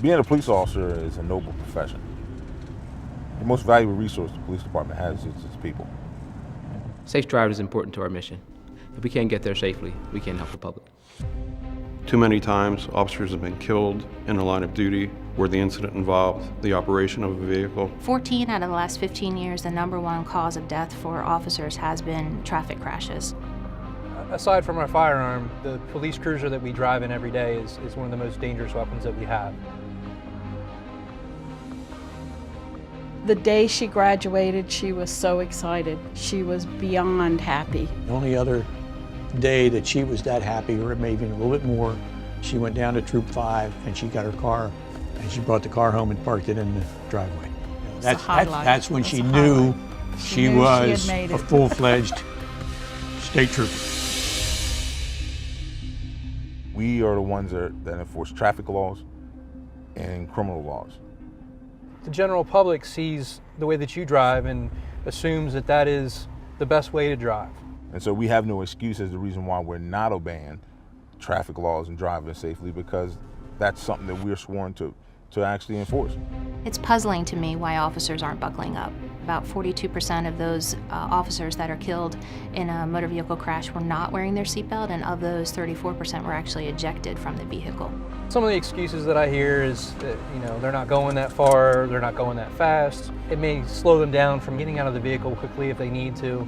Being a police officer is a noble profession. The most valuable resource the police department has is its people. Safe driving is important to our mission. If we can't get there safely, we can't help the public. Too many times, officers have been killed in the line of duty where the incident involved the operation of a vehicle. 14 out of the last 15 years, the #1 cause of death for officers has been traffic crashes. Aside from our firearm, the police cruiser that we drive in every day is one of the most dangerous weapons that we have. The day she graduated, she was so excited. She was beyond happy. The only other day that she was that happy, or maybe even a little bit more, she went down to Troop 5 and she got her car and she brought the car home and parked it in the driveway. That's when she knew she was a full-fledged state trooper. We are the ones that enforce traffic laws and criminal laws. The general public sees the way that you drive and assumes that that is the best way to drive. And so we have no excuse as the reason why we're not obeying traffic laws and driving safely, because that's something that we're sworn to actually enforce. It's puzzling to me why officers aren't buckling up. About 42% of those officers that are killed in a motor vehicle crash were not wearing their seatbelt, and of those, 34% were actually ejected from the vehicle. Some of the excuses that I hear is that, they're not going that far, they're not going that fast. It may slow them down from getting out of the vehicle quickly if they need to.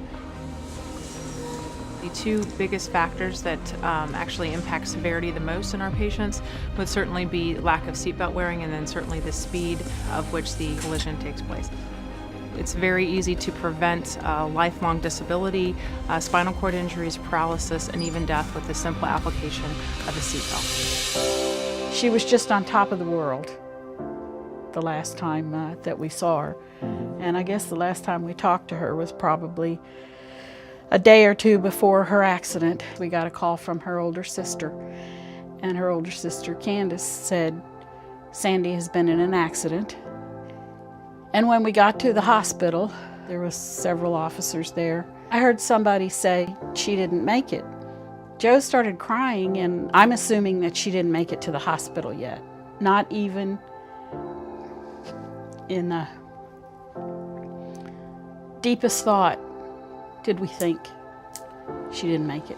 The two biggest factors that actually impact severity the most in our patients would certainly be lack of seatbelt wearing, and then certainly the speed of which the collision takes place. It's very easy to prevent lifelong disability, spinal cord injuries, paralysis, and even death with the simple application of a seatbelt. She was just on top of the world the last time that we saw her. And I guess the last time we talked to her was probably a day or two before her accident. We got a call from her older sister, and her older sister, Candace, said, "Sandy has been in an accident." And when we got to the hospital, there was several officers there. I heard somebody say she didn't make it. Joe started crying, and I'm assuming that she didn't make it to the hospital yet. Not even in the deepest thought did we think she didn't make it.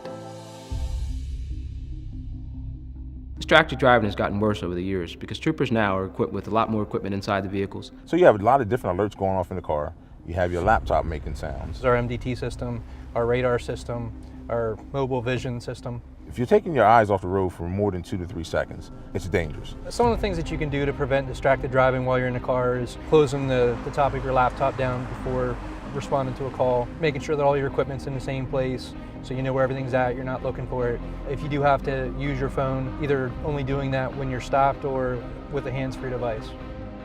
Distracted driving has gotten worse over the years because troopers now are equipped with a lot more equipment inside the vehicles. So you have a lot of different alerts going off in the car. You have your laptop making sounds. Our MDT system, our radar system, our mobile vision system. If you're taking your eyes off the road for more than 2 to 3 seconds, it's dangerous. Some of the things that you can do to prevent distracted driving while you're in the car is closing the top of your laptop down before responding to a call, making sure that all your equipment's in the same place so you know where everything's at, you're not looking for it. If you do have to use your phone, either only doing that when you're stopped or with a hands-free device.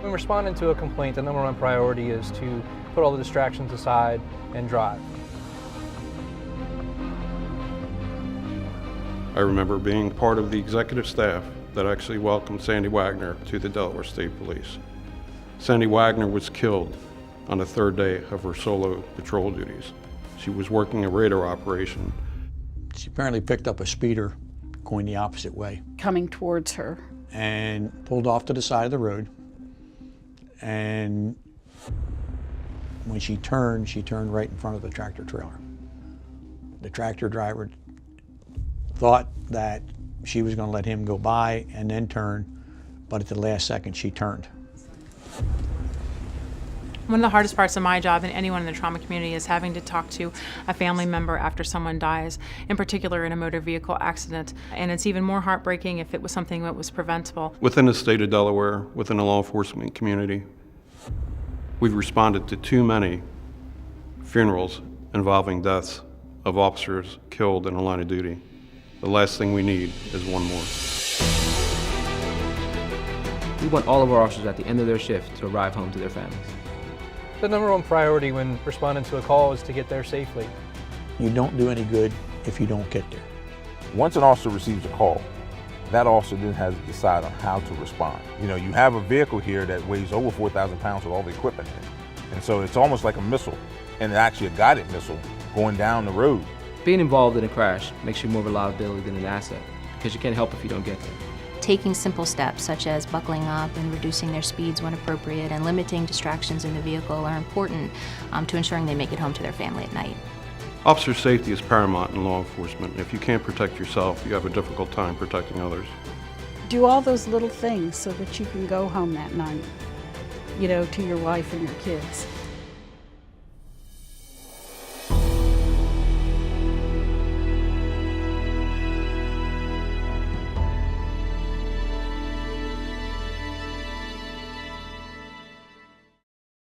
When responding to a complaint, the #1 priority is to put all the distractions aside and drive. I remember being part of the executive staff that actually welcomed Sandy Wagner to the Delaware State Police. Sandy Wagner was killed on the 3rd day of her solo patrol duties. She was working a radar operation. She apparently picked up a speeder going the opposite way. Coming towards her. And pulled off to the side of the road. And when she turned right in front of the tractor trailer. The tractor driver thought that she was going to let him go by and then turn, but at the last second she turned. One of the hardest parts of my job, and anyone in the trauma community, is having to talk to a family member after someone dies, in particular in a motor vehicle accident. And it's even more heartbreaking if it was something that was preventable. Within the state of Delaware, within the law enforcement community, we've responded to too many funerals involving deaths of officers killed in the line of duty. The last thing we need is one more. We want all of our officers at the end of their shift to arrive home to their families. The #1 priority when responding to a call is to get there safely. You don't do any good if you don't get there. Once an officer receives a call, that officer then has to decide on how to respond. You know, you have a vehicle here that weighs over 4,000 pounds with all the equipment in it. And so it's almost like a missile, and actually a guided missile going down the road. Being involved in a crash makes you more of a liability than an asset, because you can't help if you don't get there. Taking simple steps such as buckling up and reducing their speeds when appropriate and limiting distractions in the vehicle are important to ensuring they make it home to their family at night. Officer safety is paramount in law enforcement. If you can't protect yourself, you have a difficult time protecting others. Do all those little things so that you can go home that night, you know, to your wife and your kids.